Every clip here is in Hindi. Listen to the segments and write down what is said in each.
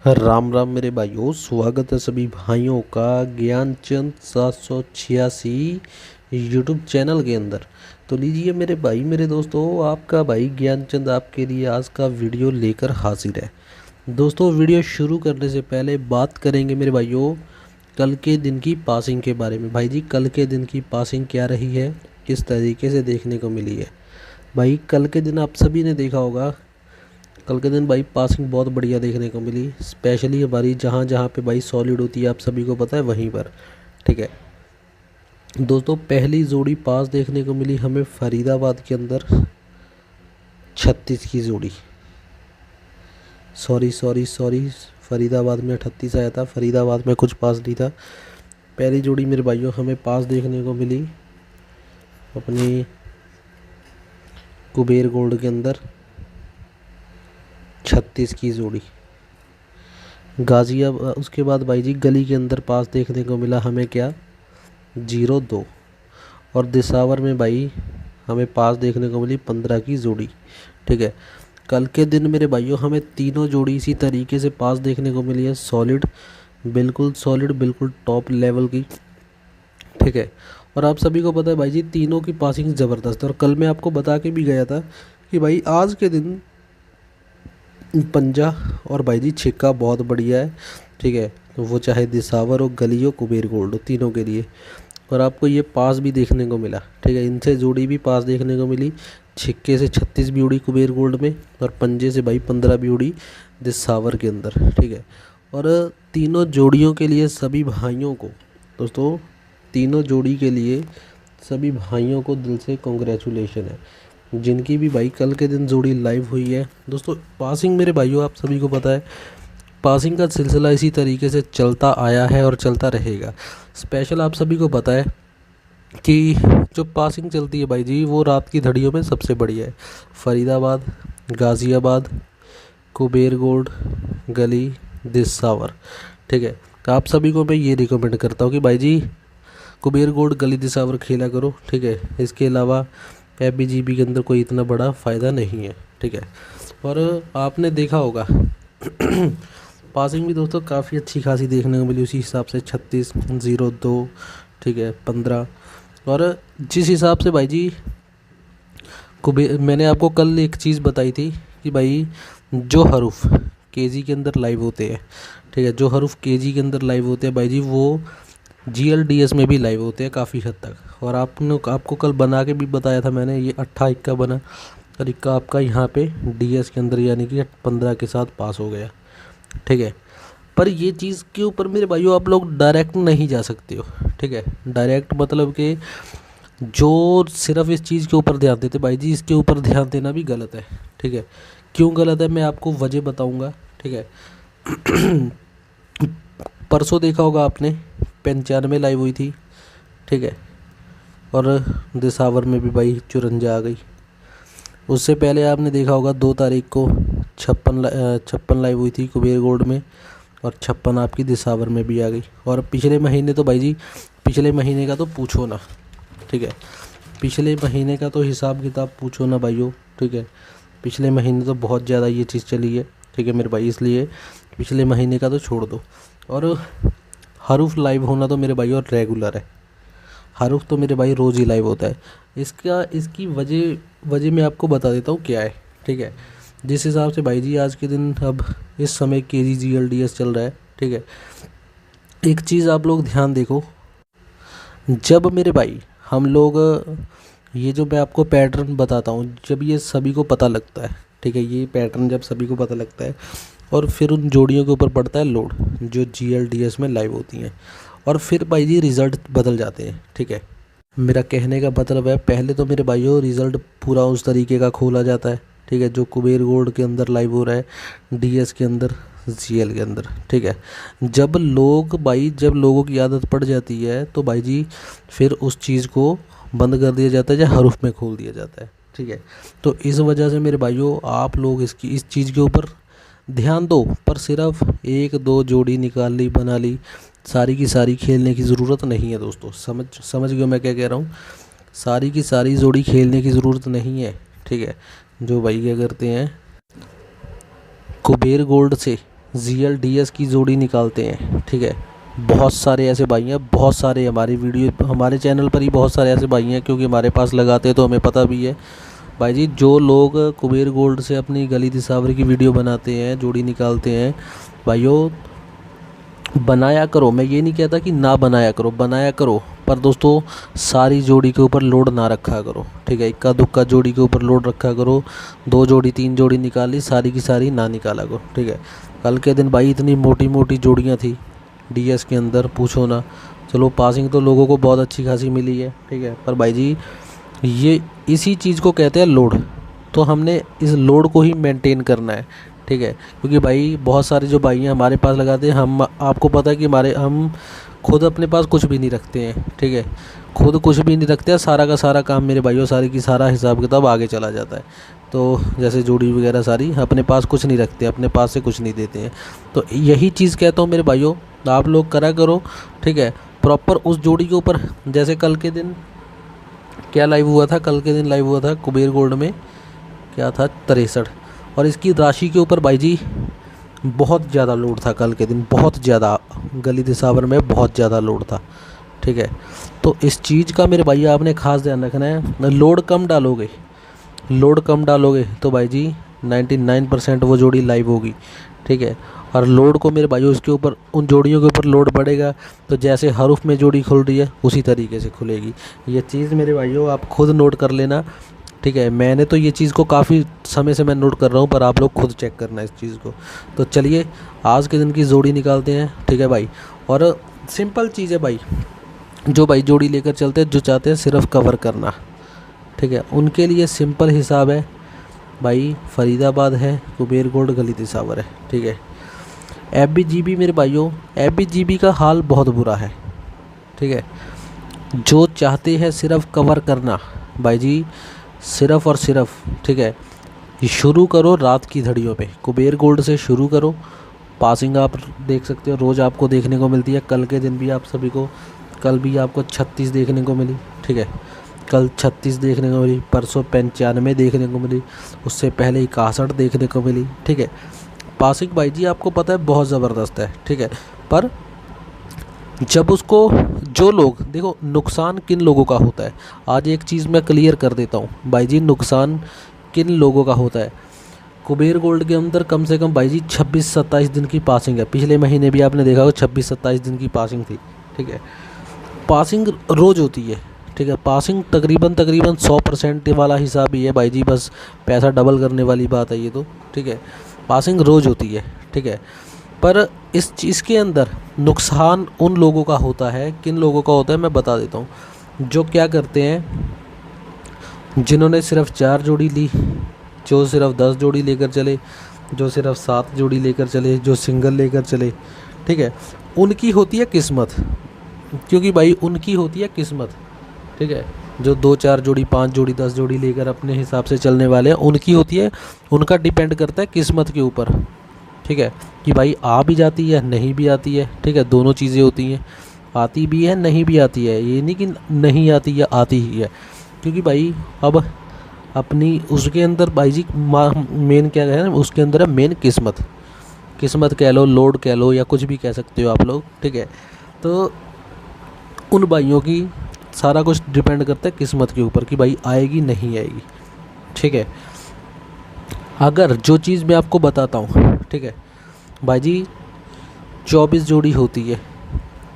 राम राम मेरे भाइयों, स्वागत है सभी भाइयों का ज्ञानचंद 786 यूट्यूब चैनल के अंदर। तो लीजिए मेरे भाई मेरे दोस्तों, आपका भाई ज्ञानचंद आपके लिए आज का वीडियो लेकर हाजिर है। दोस्तों, वीडियो शुरू करने से पहले बात करेंगे मेरे भाइयों कल के दिन की पासिंग के बारे में। भाई जी, कल के दिन की पासिंग क्या रही है, किस तरीके से देखने को मिली है। भाई कल के दिन आप सभी ने देखा होगा, कल के दिन भाई पासिंग बहुत बढ़िया देखने को मिली। स्पेशली हमारी जहाँ जहाँ पे भाई सॉलिड होती है, आप सभी को पता है, वहीं पर। ठीक है दोस्तों, पहली जोड़ी पास देखने को मिली हमें फरीदाबाद के अंदर 36 की जोड़ी। सॉरी, फरीदाबाद में 38 आया था, फरीदाबाद में कुछ पास नहीं था। पहली जोड़ी मेरे भाइयों हमें पास देखने को मिली अपनी कुबेर गोल्ड के अंदर 36 की जोड़ी। गाजियाबाद, उसके बाद भाई जी गली के अंदर पास देखने को मिला हमें क्या 02। और दिसावर में भाई हमें पास देखने को मिली 15 की जोड़ी। ठीक है, कल के दिन मेरे भाइयों हमें तीनों जोड़ी इसी तरीके से पास देखने को मिली है, सॉलिड, बिल्कुल टॉप लेवल की। ठीक है, और आप सभी को पता है भाई जी तीनों की पासिंग ज़बरदस्त है। और कल मैं आपको बता के भी गया था कि भाई आज के दिन पंजा और भाई जी छिक्का बहुत बढ़िया है। ठीक है, तो वो चाहे दिसावर हो, गली हो, कुबेर गोल्ड हो, तीनों के लिए। और आपको ये पास भी देखने को मिला। ठीक है, इनसे जोड़ी भी पास देखने को मिली। छिक्के से 36 भी उड़ी कुबेर गोल्ड में, और पंजे से भाई 15 भी उड़ी दिसावर के अंदर। ठीक है, और तीनों जोड़ियों के लिए सभी भाइयों को, दोस्तों तीनों जोड़ी के लिए सभी भाइयों को दिल से कॉन्ग्रेचुलेशन है, जिनकी भी भाई कल के दिन जोड़ी लाइव हुई है। दोस्तों पासिंग मेरे भाइयों आप सभी को पता है, पासिंग का सिलसिला इसी तरीके से चलता आया है और चलता रहेगा। स्पेशल आप सभी को पता है कि जो पासिंग चलती है भाई जी, वो रात की घड़ियों में सबसे बढ़िया है। फरीदाबाद, गाज़ियाबाद, कुबेर गोल्ड, गली, दिसावर। ठीक है, तो आप सभी को मैं ये रिकमेंड करता हूँ कि भाई जी कुबेर गोल्ड, गली, दिसावर खेला करो। ठीक है, इसके अलावा FBGB के अंदर कोई इतना बड़ा फ़ायदा नहीं है। ठीक है, और आपने देखा होगा पासिंग भी दोस्तों काफ़ी अच्छी खासी देखने को मिली, उसी हिसाब से 36, 02, ठीक है, 15। और जिस हिसाब से भाई जी मैंने आपको कल एक चीज़ बताई थी कि भाई जो हरूफ KG के अंदर लाइव होते हैं, ठीक है, जो हरूफ KG के अंदर लाइव होते हैं भाई जी, वो GLDS में भी लाइव होते हैं काफ़ी हद तक। और आपको कल बना के भी बताया था मैंने, ये 28 इक्का बना और इक्का आपका यहाँ पे DS के अंदर यानी कि 15 के साथ पास हो गया। ठीक है, पर ये चीज़ के ऊपर मेरे भाइयों आप लोग डायरेक्ट नहीं जा सकते हो। ठीक है, डायरेक्ट मतलब कि जो सिर्फ इस चीज़ के ऊपर ध्यान देते भाई जी, इसके ऊपर ध्यान देना भी गलत है। ठीक है, क्यों गलत है मैं आपको वजह बताऊंगा। ठीक है परसों देखा होगा आपने 95 लाइव हुई थी। ठीक है, और दिसावर में भी भाई 54 आ गई। उससे पहले आपने देखा होगा 2 तारीख को 56 लाइव हुई थी कुबेर गोल्ड में, और 56 आपकी दिसावर में भी आ गई। और पिछले महीने तो भाई जी, पिछले महीने का तो पूछो ना। ठीक है, पिछले महीने का तो हिसाब किताब पूछो ना भाइयों। ठीक है, पिछले महीने तो बहुत ज़्यादा ये चीज़ चली है। ठीक है मेरे भाई, इसलिए पिछले महीने का तो छोड़ दो। और हरूफ लाइव होना तो मेरे भाई और रेगुलर है, हरूफ तो मेरे भाई रोज़ ही लाइव होता है। इसकी वजह मैं आपको बता देता हूँ क्या है। ठीक है, जिस हिसाब से भाई जी आज के दिन अब इस समय KG GLDS चल रहा है। ठीक है, एक चीज़ आप लोग ध्यान देखो, जब मेरे भाई हम लोग ये जो मैं आपको पैटर्न बताता हूँ, जब ये सभी को पता लगता है, ठीक है, ये पैटर्न जब सभी को पता लगता है और फिर उन जोड़ियों के ऊपर पड़ता है लोड जो GLDS में लाइव होती हैं, और फिर भाई जी रिज़ल्ट बदल जाते हैं। ठीक है, मेरा कहने का मतलब है, पहले तो मेरे भाइयों रिज़ल्ट पूरा उस तरीके का खोला जाता है। ठीक है, जो कुबेर गोल्ड के अंदर लाइव हो रहा है, DS के अंदर, GL के अंदर। ठीक है, जब लोगों की आदत पड़ जाती है तो भाई जी फिर उस चीज़ को बंद कर दिया जाता है या हरूफ में खोल दिया जाता है। ठीक है, तो इस वजह से मेरे भाइयों आप लोग इस चीज़ के ऊपर ध्यान दो, पर सिर्फ 1-2 जोड़ी निकाल ली, बना ली, सारी की सारी खेलने की ज़रूरत नहीं है। दोस्तों समझ गए मैं क्या कह रहा हूँ, सारी की सारी जोड़ी खेलने की ज़रूरत नहीं है। ठीक है, जो भाई क्या करते हैं, कुबेर गोल्ड से ZL DS की जोड़ी निकालते हैं, ठीक है। बहुत सारे ऐसे भाई हैं, बहुत सारे हमारे चैनल पर ही बहुत सारे ऐसे भाई हैं, क्योंकि हमारे पास लगाते हैं तो हमें पता भी है भाई जी। जो लोग कुबेर गोल्ड से अपनी गली दिसावर की वीडियो बनाते हैं, जोड़ी निकालते हैं, भाइयों बनाया करो। मैं ये नहीं कहता कि ना बनाया करो, बनाया करो, पर दोस्तों सारी जोड़ी के ऊपर लोड ना रखा करो, ठीक है। इक्का दुक्का जोड़ी के ऊपर लोड रखा करो। 2 जोड़ी 3 जोड़ी निकाली, सारी की सारी ना निकाला करो, ठीक है। कल के दिन भाई इतनी मोटी मोटी जोड़ियाँ थी DS के अंदर, पूछो ना। चलो पासिंग तो लोगों को बहुत अच्छी खासी मिली है, ठीक है, पर भाई जी ये इसी चीज़ को कहते हैं लोड। तो हमने इस लोड को ही मेंटेन करना है, ठीक है। क्योंकि भाई बहुत सारे जो भाई हैं हमारे पास लगाते हैं, हम आपको पता है कि हम खुद अपने पास कुछ भी नहीं रखते हैं, ठीक है। खुद कुछ भी नहीं रखते हैं, सारा का सारा काम मेरे भाइयों, सारी की सारा हिसाब किताब आगे चला जाता है। तो जैसे जोड़ी वगैरह सारी अपने पास कुछ नहीं रखते, अपने पास से कुछ नहीं देते हैं। तो यही चीज़ कहता हूँ मेरे भाइयों, आप लोग करा करो, ठीक है। प्रॉपर उस जोड़ी के ऊपर, जैसे कल के दिन क्या लाइव हुआ था, कल के दिन लाइव हुआ था कुबेर गोल्ड में, क्या था 63, और इसकी राशि के ऊपर भाई जी बहुत ज़्यादा लोड था कल के दिन, बहुत ज़्यादा गली दिसावर में बहुत ज़्यादा लोड था, ठीक है। तो इस चीज़ का मेरे भाई आपने ख़ास ध्यान रखना है। लोड कम डालोगे तो भाई जी 99% वो जोड़ी लाइव होगी, ठीक है। और लोड को मेरे भाइयों उसके ऊपर, उन जोड़ियों के ऊपर लोड बढ़ेगा तो जैसे हरूफ में जोड़ी खुल रही है उसी तरीके से खुलेगी। ये चीज़ मेरे भाइयों आप खुद नोट कर लेना, ठीक है। मैंने तो ये चीज़ को काफ़ी समय से मैं नोट कर रहा हूँ, पर आप लोग खुद चेक करना इस चीज़ को। तो चलिए आज के दिन की जोड़ी निकालते हैं, ठीक है भाई। और सिंपल चीज़ है भाई, जो भाई जोड़ी लेकर चलते हैं, जो चाहते हैं सिर्फ कवर करना, ठीक है, उनके लिए सिंपल हिसाब है भाई। फरीदाबाद है, कुबेर गोल्ड गली दिसावर है, ठीक है। FBGB मेरे भाइयों, FBGB का हाल बहुत बुरा है, ठीक है। जो चाहते हैं सिर्फ कवर करना भाई जी, सिर्फ और सिर्फ, ठीक है, ये शुरू करो रात की घड़ियों पे, कुबेर गोल्ड से शुरू करो। पासिंग आप देख सकते हो रोज़ आपको देखने को मिलती है। कल के दिन भी आप सभी को, कल भी आपको 36 देखने को मिली, ठीक है। कल 36 देखने को मिली, परसों 95 देखने को मिली, उससे पहले 61 देखने को मिली, ठीक है। पासिंग भाई जी आपको पता है बहुत ज़बरदस्त है, ठीक है। पर जब उसको, जो लोग देखो, नुकसान किन लोगों का होता है, आज एक चीज़ मैं क्लियर कर देता हूँ भाई जी, नुकसान किन लोगों का होता है। कुबेर गोल्ड के अंदर कम से कम भाई जी 26-27 दिन की पासिंग है। पिछले महीने भी आपने देखा होगा 26-27 दिन की पासिंग थी, ठीक है। पासिंग रोज़ होती है, ठीक है। पासिंग तकरीबन 100% वाला हिसाब ही है भाई जी, बस पैसा डबल करने वाली बात है ये तो, ठीक है। पासिंग रोज़ होती है, ठीक है। पर इस चीज़ के अंदर नुकसान उन लोगों का होता है, किन लोगों का होता है मैं बता देता हूँ। जो क्या करते हैं, जिन्होंने सिर्फ 4 जोड़ी ली, जो सिर्फ 10 जोड़ी लेकर चले, जो सिर्फ 7 जोड़ी लेकर चले, जो सिंगल लेकर चले, ठीक है, उनकी होती है किस्मत। क्योंकि भाई उनकी होती है किस्मत, ठीक है। जो 2-4 जोड़ी 5 जोड़ी 10 जोड़ी लेकर अपने हिसाब से चलने वाले हैं, उनकी होती है, उनका डिपेंड करता है किस्मत के ऊपर, ठीक है, कि भाई आ भी जाती है नहीं भी आती है, ठीक है। दोनों चीज़ें होती हैं, आती भी है नहीं भी आती है, ये नहीं कि नहीं आती है, आती ही है। क्योंकि भाई अब अपनी उसके अंदर भाई जी मेन क्या है ना, उसके अंदर है मेन किस्मत। किस्मत कह लो, लोड कह लो, या कुछ भी कह सकते हो आप लोग, ठीक है। तो उन भाइयों की सारा कुछ डिपेंड करता है किस्मत के ऊपर, कि भाई आएगी नहीं आएगी, ठीक है। अगर जो चीज़ मैं आपको बताता हूँ, ठीक है भाई जी, 24 जोड़ी होती है,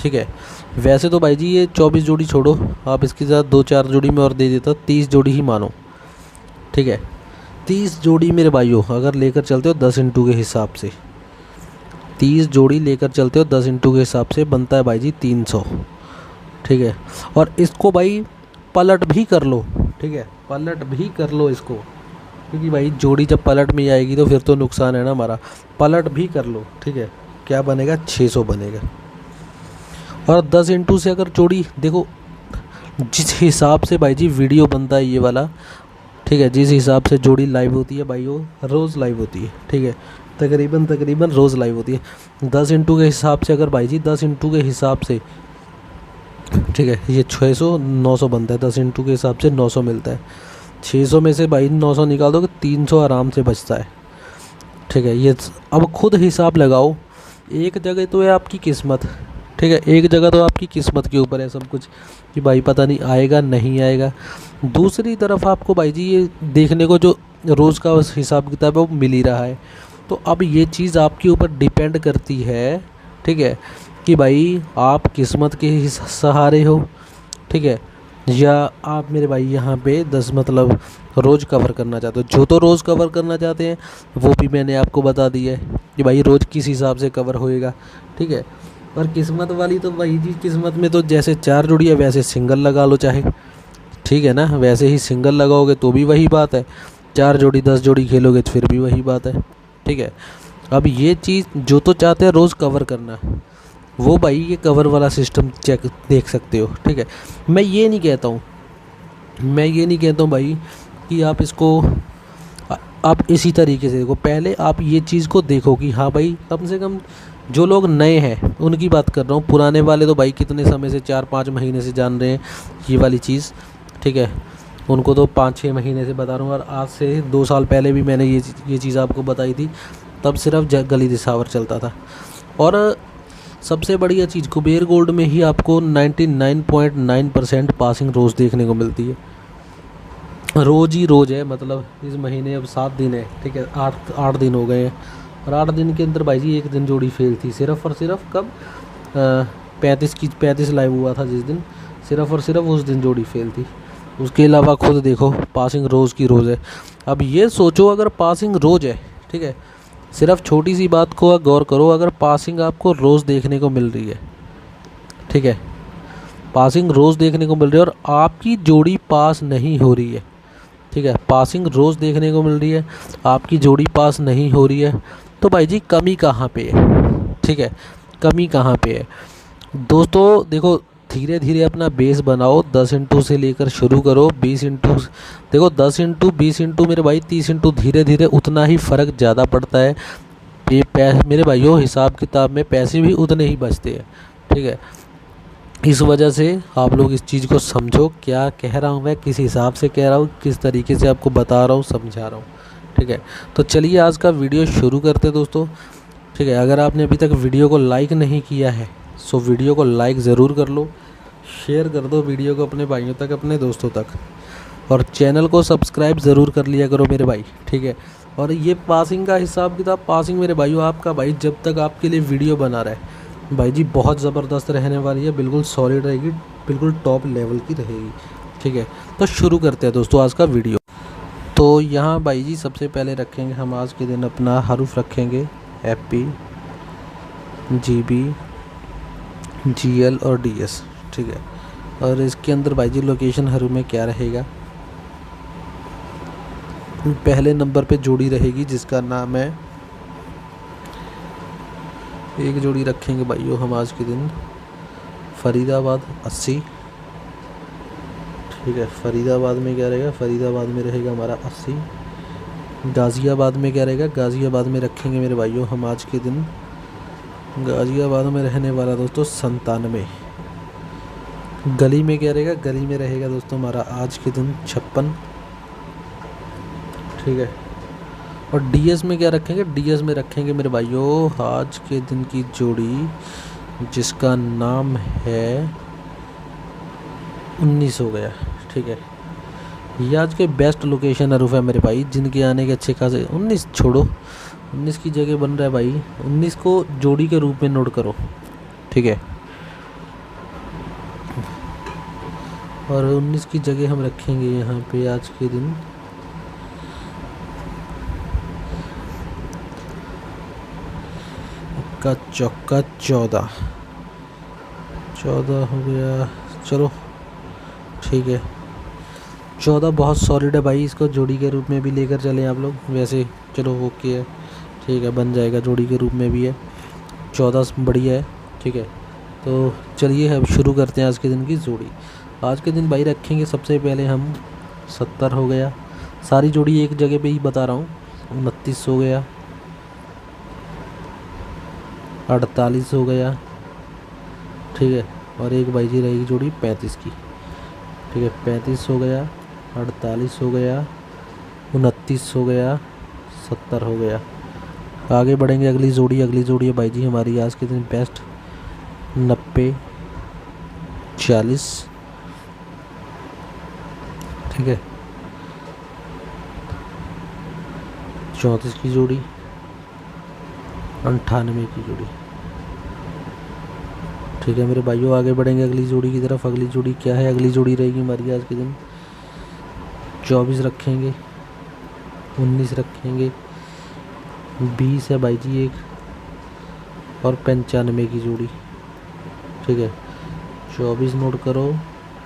ठीक है। वैसे तो भाई जी ये 24 जोड़ी छोड़ो, आप इसके साथ 2-4 जोड़ी में और दे देता, 30 जोड़ी ही मानो, ठीक है। 30 जोड़ी मेरे भाइयों अगर लेकर चलते हो 10 इंटू के हिसाब से, 30 जोड़ी लेकर चलते हो 10 इंटू के हिसाब से बनता है भाई जी 300, ठीक है। और इसको भाई पलट भी कर लो, ठीक है, पलट भी कर लो इसको, क्योंकि भाई जोड़ी जब पलट में आएगी तो फिर तो नुकसान है ना हमारा। पलट भी कर लो, ठीक है, क्या बनेगा 600 बनेगा। और 10 इंटू से अगर जोड़ी देखो, जिस हिसाब से भाई जी वीडियो बनता है ये वाला, ठीक है, जिस हिसाब से जोड़ी लाइव होती है भाई, वो रोज़ लाइव होती है, ठीक है, तकरीबन रोज़ लाइव होती है। 10 इंटू के हिसाब से अगर भाई जी 10 इंटू के हिसाब से, ठीक है, ये 600-900 बनता है, 10 इंटू के हिसाब से 900 मिलता है। 600 में से भाई 900 निकाल दो कि 300 आराम से बचता है। ठीक है। ये अब खुद हिसाब लगाओ, एक जगह तो है आपकी किस्मत, ठीक है, एक जगह तो आपकी किस्मत के ऊपर है सब कुछ कि भाई पता नहीं आएगा नहीं आएगा। दूसरी तरफ आपको भाई जी ये देखने को जो रोज़ का हिसाब किताब है वो मिल ही रहा है। तो अब ये चीज़ आपके ऊपर डिपेंड करती है, ठीक है, कि भाई आप किस्मत के ही सहारे हो, ठीक है, या आप मेरे भाई यहाँ पे 10 मतलब रोज़ कवर करना चाहते हो। जो तो रोज़ कवर करना चाहते हैं वो भी मैंने आपको बता दिया है कि भाई रोज़ किस हिसाब से कवर होएगा, ठीक है। और किस्मत वाली तो भाई जी किस्मत में तो जैसे 4 जोड़ी है वैसे सिंगल लगा लो चाहे, ठीक है ना, वैसे ही सिंगल लगाओगे तो भी वही बात है, 4 जोड़ी 10 जोड़ी खेलोगे तो फिर भी वही बात है, ठीक है। अब ये चीज़ जो तो चाहते हैं रोज़ कवर करना, वो भाई ये कवर वाला सिस्टम चेक देख सकते हो, ठीक है। मैं ये नहीं कहता हूँ भाई कि आप इसको आप इसी तरीके से देखो। पहले आप ये चीज़ को देखो कि हाँ भाई कम से कम जो लोग नए हैं उनकी बात कर रहा हूँ, पुराने वाले तो भाई कितने समय से 4-5 महीने से जान रहे हैं ये वाली चीज़, ठीक है, उनको तो 5-6 महीने से बता रहा हूँ। और आज से 2 साल पहले भी मैंने ये चीज़ आपको बताई थी, तब सिर्फ गली दिसावर चलता था। और सबसे बढ़िया चीज़ कुबेर गोल्ड में ही आपको 99.9% पासिंग रोज़ देखने को मिलती है, रोज़ ही रोज़ है। मतलब इस महीने अब 7 दिन है, ठीक है, 8 दिन हो गए हैं, और 8 दिन के अंदर भाई जी एक दिन जोड़ी फेल थी, सिर्फ और सिर्फ कब 35 लाइव हुआ था जिस दिन, सिर्फ और सिर्फ उस दिन जोड़ी फेल थी। उसके अलावा खुद देखो पासिंग रोज़ की रोज़ है। अब ये सोचो अगर पासिंग रोज़ है, ठीक है, सिर्फ छोटी सी बात को गौर करो, अगर पासिंग आपको रोज़ देखने को मिल रही है, ठीक है, पासिंग रोज़ देखने को मिल रही है और आपकी जोड़ी पास नहीं हो रही है, ठीक है, पासिंग रोज़ देखने को मिल रही है, आपकी जोड़ी पास नहीं हो रही है, तो भाई जी कमी कहाँ पे है, ठीक है, कमी कहाँ पे है दोस्तों। देखो धीरे धीरे अपना बेस बनाओ, 10 इंटू से लेकर शुरू करो, 20 इंटू, देखो 10 इंटू 20 इंटू मेरे भाई 30 इंटू, धीरे धीरे उतना ही फ़र्क ज़्यादा पड़ता है। ये मेरे भाइयों हिसाब किताब में पैसे भी उतने ही बचते हैं, ठीक है। इस वजह से आप लोग इस चीज़ को समझो, क्या कह रहा हूँ मैं, किस हिसाब से कह रहा हूँ, किस तरीके से आपको बता रहा हूँ, समझा रहा हूँ, ठीक है। तो चलिए आज का वीडियो शुरू करते दोस्तों, ठीक है। अगर आपने अभी तक वीडियो को लाइक नहीं किया है सो वीडियो को लाइक ज़रूर कर लो, शेयर कर दो वीडियो को अपने भाइयों तक, अपने दोस्तों तक, और चैनल को सब्सक्राइब ज़रूर कर लिया करो मेरे भाई, ठीक है। और ये पासिंग का हिसाब किताब, पासिंग मेरे भाइयों आपका भाई जब तक आपके लिए वीडियो बना रहा है भाई जी बहुत ज़बरदस्त रहने वाली है, बिल्कुल सॉलिड रहेगी, बिल्कुल टॉप लेवल की रहेगी, ठीक है। तो शुरू करते हैं दोस्तों आज का वीडियो। तो यहाँ भाई जी सबसे पहले रखेंगे हम आज के दिन अपना हरूफ रखेंगे एपी, जीबी, जीएल और डीएस, ठीक है। और इसके अंदर भाई जी लोकेशन हरू में क्या रहेगा, पहले नंबर पे जोड़ी रहेगी जिसका नाम है, एक जोड़ी रखेंगे भाइयों हम आज के दिन फरीदाबाद 80, ठीक है। फरीदाबाद में क्या रहेगा, फरीदाबाद में रहेगा हमारा 80। गाज़ियाबाद में क्या रहेगा, गाज़ियाबाद में रखेंगे मेरे भाइयों हम आज के दिन, गाज़ियाबाद में रहने वाला दोस्तों 97। गली में क्या रहेगा, गली में रहेगा दोस्तों हमारा आज के दिन 56, ठीक है। और डीएस में क्या रखेंगे, डीएस में रखेंगे मेरे भाइयों आज के दिन की जोड़ी जिसका नाम है 19 हो गया, ठीक है। ये आज के बेस्ट लोकेशन हरूफ है मेरे भाई, जिनके आने के अच्छे खासे, 19 छोड़ो, 19 की जगह बन रहा है भाई, 19 को जोड़ी के रूप में नोट करो, ठीक है। और 19 की जगह हम रखेंगे यहाँ पे आज के दिन का चौका 14 हो गया, चलो ठीक है। 14 बहुत सॉलिड है भाई, इसको जोड़ी के रूप में भी लेकर चलें आप लोग, वैसे चलो ओके है, ठीक है, बन जाएगा जोड़ी के रूप में भी है, 14 बढ़िया है, ठीक है। तो चलिए अब शुरू करते हैं आज के दिन की जोड़ी। आज के दिन भाई रखेंगे सबसे पहले हम 70 हो गया, सारी जोड़ी एक जगह पे ही बता रहा हूँ, 29 हो गया, 48 हो गया, ठीक है। और एक भाई जी रहेगी जोड़ी 35 की, ठीक है, 35 हो गया, 48 हो गया, 29 हो गया, 70 हो गया, आगे बढ़ेंगे अगली जोड़ी है भाई जी हमारी आज के दिन बेस्ट 90 40, ठीक है। 34 की जोड़ी, 98 की जोड़ी, ठीक है मेरे भाइयों। आगे बढ़ेंगे अगली जोड़ी की तरफ। अगली जोड़ी क्या है? अगली जोड़ी रहेगी हमारी आज के दिन 24 रखेंगे, 19 रखेंगे, 20 है भाई जी एक, और 95 की जोड़ी, ठीक है। 24 नोट करो,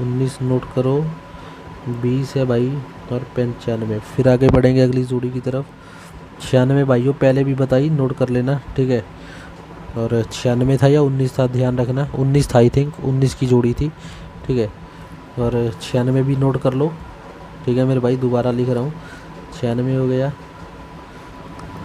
19 नोट करो, 20 है भाई, और 95। फिर आगे बढ़ेंगे अगली जोड़ी की तरफ। 96 भाइयों पहले भी बताई, नोट कर लेना, ठीक है। और 96 था या 19 था, ध्यान रखना, 19 था आई थिंक, 19 की जोड़ी थी, ठीक है। और 96 भी नोट कर लो, ठीक है मेरे भाई। दोबारा लिख रहा हूँ, 96 हो गया,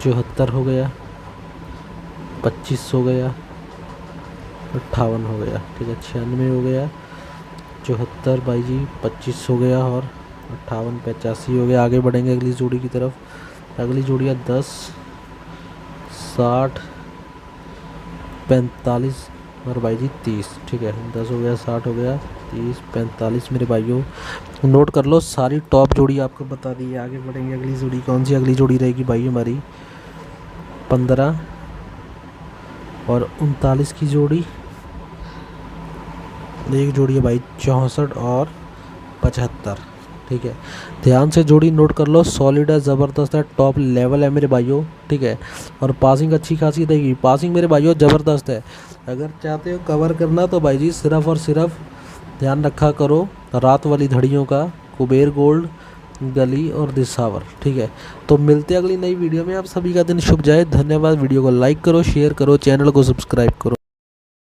74 हो गया, 25 हो गया, 58 हो गया, ठीक है। 96 हो गया, 74 भाई जी, 25 हो गया, और 58 85 हो गया। आगे बढ़ेंगे अगली जोड़ी की तरफ। अगली जोड़ी है 10 60 45 और भाई जी 30, ठीक है। 10 हो गया, 60 हो गया, 30 45 मेरे भाइयों नोट कर लो। सारी टॉप जोड़ी आपको बता दी है। आगे बढ़ेंगे अगली जोड़ी कौन सी? अगली जोड़ी रहेगी भाई हमारी 15 और 39 की जोड़ी। एक जोड़ी है भाई 64 और 75, ठीक है। ध्यान से जोड़ी नोट कर लो, सॉलिड है, ज़बरदस्त है, टॉप लेवल है मेरे भाइयों, ठीक है। और पासिंग अच्छी खासी रहेगी। पासिंग मेरे भाइयों ज़बरदस्त है। अगर चाहते हो कवर करना तो भाई जी सिर्फ और सिर्फ ध्यान रखा करो रात वाली धड़ियों का, कुबेर गोल्ड, गली और दिसावर, ठीक है। तो मिलते हैं अगली नई वीडियो में। आप सभी का दिन शुभ जाए। धन्यवाद। वीडियो को लाइक करो, शेयर करो, चैनल को सब्सक्राइब करो।